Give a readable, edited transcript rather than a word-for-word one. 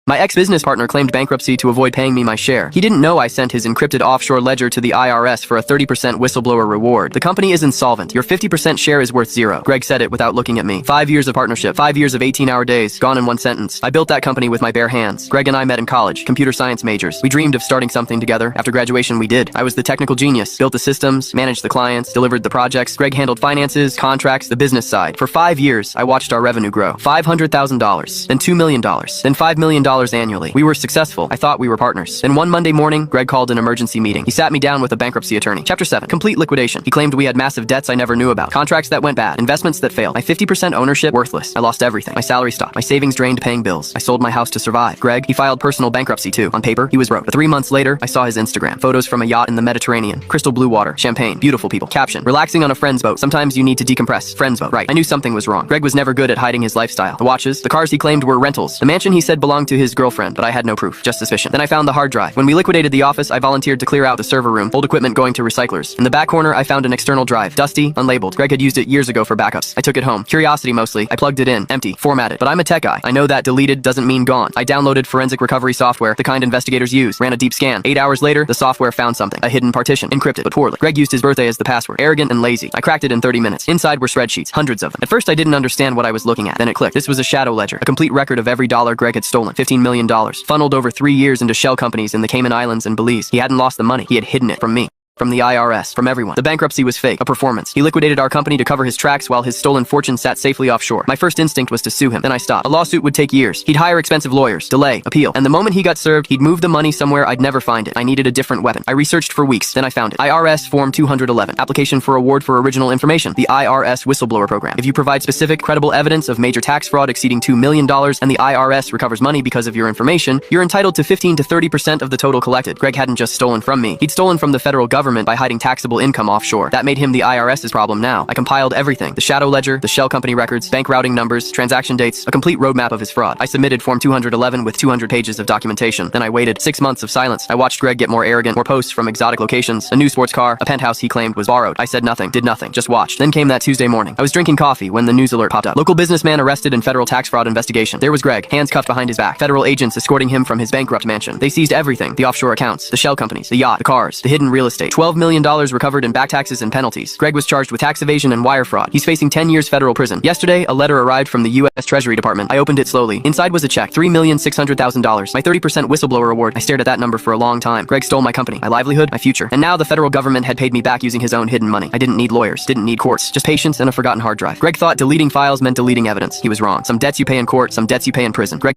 My ex-business partner claimed bankruptcy to avoid paying me my share. He didn't know I sent his encrypted offshore ledger to the IRS for a 30% whistleblower reward. The company is insolvent. Your 50% share is worth zero. Greg said it without looking at me. 5 years of partnership, 5 years of 18-hour days, gone in one sentence. I built that company with my bare hands. Greg and I met in college, computer science majors. We dreamed of starting something together. After graduation, we did. I was the technical genius, built the systems, managed the clients, delivered the projects. Greg handled finances, contracts, the business side. For 5 years, I watched our revenue grow. $500,000, then $2 million, then $5 million annually. We were successful. I thought we were partners. Then one Monday morning, Greg called an emergency meeting. He sat me down with a bankruptcy attorney. Chapter 7. Complete liquidation. He claimed we had massive debts I never knew about. Contracts that went bad. Investments that failed. My 50% ownership, worthless. I lost everything. My salary stopped. My savings drained paying bills. I sold my house to survive. Greg, he filed personal bankruptcy too. On paper, he was broke. But 3 months later, I saw his Instagram. Photos from a yacht in the Mediterranean. Crystal blue water. Champagne. Beautiful people. Caption. Relaxing on a friend's boat. Sometimes you need to decompress. Friend's boat. Right. I knew something was wrong. Greg was never good at hiding his lifestyle. The watches, the cars he claimed were rentals. The mansion he said belonged to his girlfriend, but I had no proof. Just suspicion. Then I found the hard drive. When we liquidated the office, I volunteered to clear out the server room, old equipment going to recyclers. In the back corner, I found an external drive, dusty, unlabeled. Greg had used it years ago for backups. I took it home. Curiosity mostly. I plugged it in, empty, formatted. But I'm a tech guy. I know that deleted doesn't mean gone. I downloaded forensic recovery software, the kind investigators use, ran a deep scan. 8 hours later, the software found something, a hidden partition, encrypted, but poorly. Greg used his birthday as the password. Arrogant and lazy. I cracked it in 30 minutes. Inside were spreadsheets, hundreds of them. At first, I didn't understand what I was looking at. Then it clicked. This was a shadow ledger, a complete record of every dollar Greg had stolen. $15 million, funneled over 3 years into shell companies in the Cayman Islands and Belize. He hadn't lost the money. He had hidden it from me. From the IRS, from everyone. The bankruptcy was fake, a performance. He liquidated our company to cover his tracks while his stolen fortune sat safely offshore. My first instinct was to sue him. Then I stopped. A lawsuit would take years. He'd hire expensive lawyers, delay, appeal. And the moment he got served, he'd move the money somewhere I'd never find it. I needed a different weapon. I researched for weeks. Then I found it. IRS Form 211. Application for award for original information. The IRS whistleblower program. If you provide specific, credible evidence of major tax fraud exceeding $2 million and the IRS recovers money because of your information, you're entitled to 15 to 30% of the total collected. Greg hadn't just stolen from me. He'd stolen from the federal government by hiding taxable income offshore. That made him the IRS's problem now. I compiled everything. The shadow ledger, the shell company records, bank routing numbers, transaction dates, a complete roadmap of his fraud. I submitted Form 211 with 200 pages of documentation. Then I waited 6 months of silence. I watched Greg get more arrogant, more posts from exotic locations, a new sports car, a penthouse he claimed was borrowed. I said nothing, did nothing, just watched. Then came that Tuesday morning. I was drinking coffee when the news alert popped up. Local businessman arrested in federal tax fraud investigation. There was Greg, hands cuffed behind his back. Federal agents escorting him from his bankrupt mansion. They seized everything. The offshore accounts, the shell companies, the yacht, the cars, the hidden real estate. $12 million recovered in back taxes and penalties. Greg was charged with tax evasion and wire fraud. He's facing 10 years federal prison. Yesterday, a letter arrived from the U.S. Treasury Department. I opened it slowly. Inside was a check, $3,600,000. My 30% whistleblower award. I stared at that number for a long time. Greg stole my company, my livelihood, my future. And now the federal government had paid me back using his own hidden money. I didn't need lawyers, didn't need courts, just patience and a forgotten hard drive. Greg thought deleting files meant deleting evidence. He was wrong. Some debts you pay in court, some debts you pay in prison. Greg